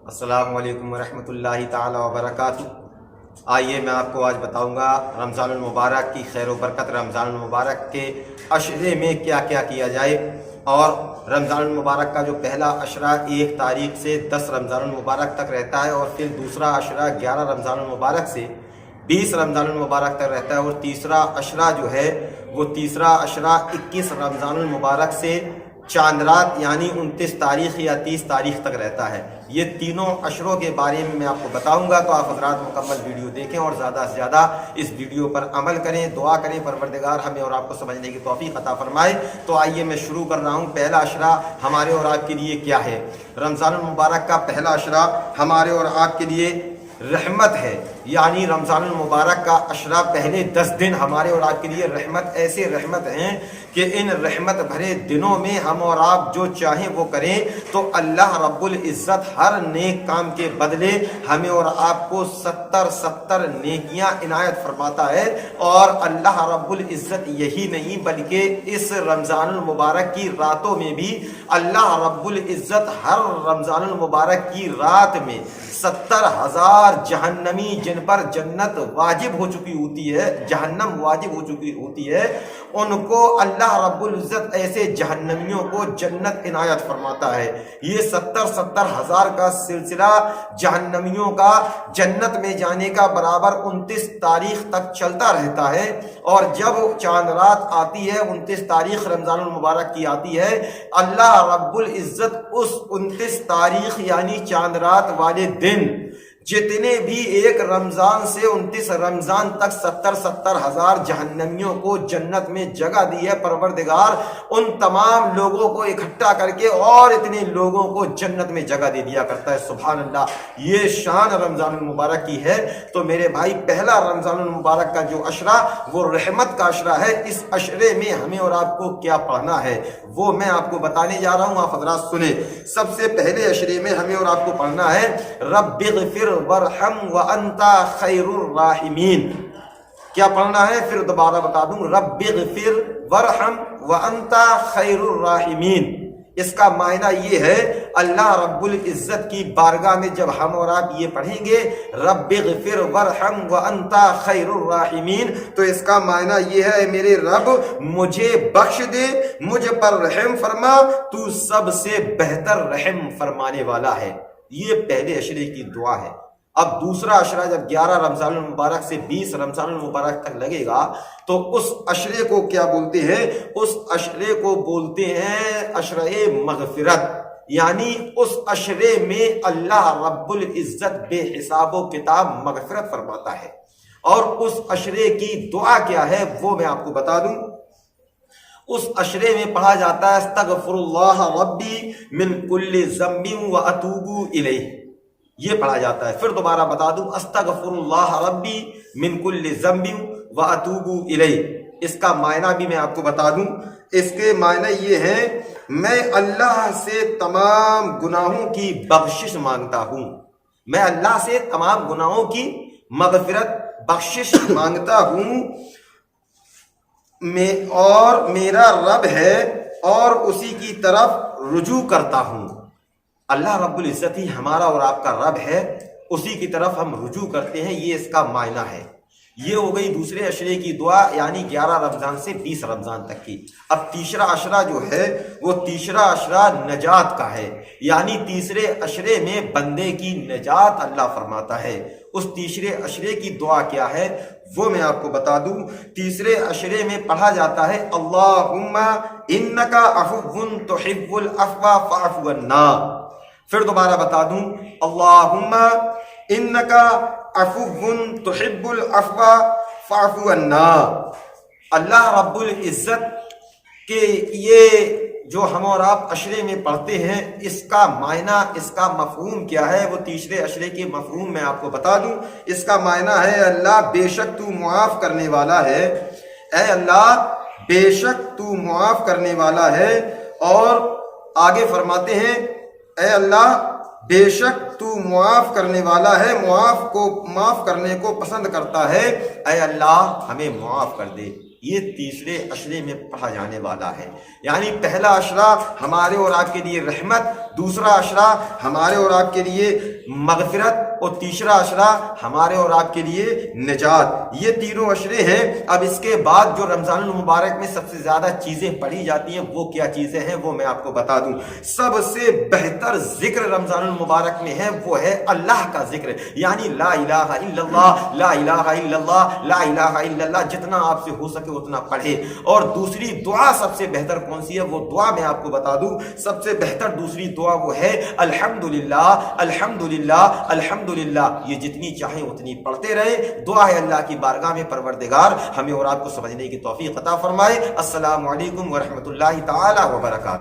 السلام علیکم ورحمۃ اللہ تعالی وبرکاتہ۔ آئیے میں آپ کو آج بتاؤں گا رمضان المبارک کی خیر و برکت، رمضان المبارک کے عشرے میں کیا کیا کیا جائے، اور رمضان المبارک کا جو پہلا عشرہ 1 تاریخ سے 10 رمضان المبارک تک رہتا ہے، اور پھر دوسرا عشرہ 11 رمضان المبارک سے 20 رمضان المبارک تک رہتا ہے، اور تیسرا عشرہ جو ہے وہ تیسرا عشرہ 21 رمضان المبارک سے چاند رات یعنی 29 تاریخ یا 30 تاریخ تک رہتا ہے۔ یہ تینوں عشروں کے بارے میں آپ کو بتاؤں گا، تو آپ حضرات مکمل ویڈیو دیکھیں اور زیادہ سے زیادہ اس ویڈیو پر عمل کریں، دعا کریں پروردگار ہمیں اور آپ کو سمجھنے کی توفیق عطا فرمائے۔ تو آئیے میں شروع کر رہا ہوں۔ پہلا عشرہ ہمارے اور آپ کے لیے کیا ہے؟ رمضان المبارک کا پہلا عشرہ ہمارے اور آپ کے لیے رحمت ہے، یعنی رمضان المبارک کا عشرہ پہلے 10 دن ہمارے اور آپ کے لیے رحمت، ایسے رحمت ہیں کہ ان رحمت بھرے دنوں میں ہم اور آپ جو چاہیں وہ کریں تو اللہ رب العزت ہر نیک کام کے بدلے ہمیں اور آپ کو 70 نیکیاں عنایت فرماتا ہے۔ اور اللہ رب العزت یہی نہیں بلکہ اس رمضان المبارک کی راتوں میں بھی اللہ رب العزت ہر رمضان المبارک کی رات میں 70,000 جہنمی جن پر جنت واجب ہو چکی ہوتی ہے، جہنم واجب ہو چکی ہوتی ہے، ان کو اللہ رب العزت ایسے جہنمیوں کو جنت عنایت فرماتا ہے۔ یہ 70,000 کا سلسلہ جہنمیوں کا جنت میں جانے کا برابر 29 تاریخ تک چلتا رہتا ہے، اور جب چاند رات آتی ہے 29 تاریخ رمضان المبارک کی آتی ہے، اللہ رب العزت اس 29 تاریخ یعنی چاند رات والے دن جتنے بھی ایک رمضان سے 29 رمضان تک 70,000 جہنمیوں کو جنت میں جگہ دی ہے، پروردگار ان تمام لوگوں کو اکٹھا کر کے اور اتنے لوگوں کو جنت میں جگہ دے دیا کرتا ہے۔ سبحان اللہ، یہ شان رمضان المبارک کی ہے۔ تو میرے بھائی، پہلا رمضان المبارک کا جو عشرہ وہ رحمت کا عشرہ ہے۔ اس عشرے میں ہمیں اور آپ کو کیا پڑھنا ہے وہ میں آپ کو بتانے جا رہا ہوں، آپ حضرات سنیں۔ سب سے پہلے عشرے میں ہمیں اور آپ کو پڑھنا ہے رب اغفر وارحم وانت خیر الراحمین۔ کیا پڑھنا ہے؟ پھر دوبارہ بتا دوں، رب اغفر وارحم وانت خیر الراحمین۔ اس کا معنی یہ ہے، اللہ رب العزت کی بارگاہ میں جب ہم اور آپ یہ پڑھیں گے رب اغفر وارحم وانت خیر الراحمین، تو اس کا معنی یہ ہے، میرے رب مجھے بخش دے، مجھ پر رحم فرما، تو سب سے بہتر رحم فرمانے والا ہے۔ یہ پہلے عشرے کی دعا ہے۔ اب دوسرا عشرہ جب 11 رمضان المبارک سے 20 رمضان المبارک تک لگے گا تو اس عشرے کو کیا بولتے ہیں؟ اس عشرے کو بولتے ہیں عشرہ مغفرت، یعنی اس عشرے میں اللہ رب العزت بے حساب و کتاب مغفرت فرماتا ہے۔ اور اس عشرے کی دعا کیا ہے وہ میں آپ کو بتا دوں۔ اس عشرے میں پڑھا جاتا ہے استغفر اللہ ربی من کل ذنب واتوب الیہ، یہ پڑھا جاتا ہے۔ پھر دوبارہ بتا دوں، استغفر اللہ ربی من کل ذنب واتوب الیہ۔ اس کا معنی بھی میں آپ کو بتا دوں۔ اس کے معنی یہ ہے، میں اللہ سے تمام گناہوں کی بخشش مانگتا ہوں، میں اللہ سے تمام گناہوں کی مغفرت بخشش مانگتا ہوں، میں اور میرا رب ہے اور اسی کی طرف رجوع کرتا ہوں۔ اللہ رب العزت ہی ہمارا اور آپ کا رب ہے، اسی کی طرف ہم رجوع کرتے ہیں، یہ اس کا معنی ہے۔ یہ ہو گئی دوسرے عشرے کی دعا، یعنی 11 رمضان سے 20 رمضان تک کی۔ اب تیسرا عشرہ جو ہے وہ تیسرا عشرہ نجات کا ہے، یعنی تیسرے عشرے میں بندے کی نجات اللہ فرماتا ہے۔ اس تیسرے عشرے کی دعا کیا ہے وہ میں آپ کو بتا دوں۔ تیسرے عشرے میں پڑھا جاتا ہے اللہم انکا عفو تحب العفو فاعف عنا۔ پھر دوبارہ بتا دوں، اللہم انکا عفو تحب العفو فاعف عنا۔ اللہ رب العزت کے یہ جو ہم اور آپ عشرے میں پڑھتے ہیں، اس کا معنی، اس کا مفہوم کیا ہے وہ تیسرے عشرے کے مفہوم میں آپ کو بتا دوں۔ اس کا معنی ہے، اللہ بے شک تو معاف کرنے والا ہے، اے اللہ بے شک تو معاف کرنے والا ہے۔ اور آگے فرماتے ہیں، اے اللہ بے شک تو معاف کرنے والا ہے، معاف کرنے کو پسند کرتا ہے، اے اللہ ہمیں معاف کر دے۔ یہ تیسرے عشرے میں پڑھا جانے والا ہے۔ یعنی پہلا عشرہ ہمارے اور آپ کے لیے رحمت، دوسرا عشرہ ہمارے اور آپ کے لیے مغفرت، اور تیسرا عشرہ ہمارے اور آپ کے لیے نجات۔ یہ تینوں عشرے ہیں۔ اب اس کے بعد جو رمضان المبارک میں سب سے زیادہ چیزیں پڑھی جاتی ہیں وہ کیا چیزیں ہیں وہ میں آپ کو بتا دوں۔ سب سے بہتر ذکر رمضان المبارک میں ہے وہ ہے اللہ کا ذکر، یعنی لا الہ الا اللہ، لا الہ الا اللہ، لا الہ الا اللہ، جتنا آپ سے ہو سکے اتنا پڑھے۔ اور دوسری دعا سب سے بہتر کون سی ہے وہ دعا میں آپ کو بتا دوں۔ سب سے بہتر دوسری دعا وہ ہے الحمدللہ الحمدللہ الحمدللہ۔ یہ جتنی چاہیں اتنی پڑھتے رہے۔ دعا ہے اللہ کی بارگاہ میں پروردگار ہمیں اور آپ کو سمجھنے کی توفیق عطا فرمائے۔ السلام علیکم ورحمۃ اللہ تعالی وبرکاتہ۔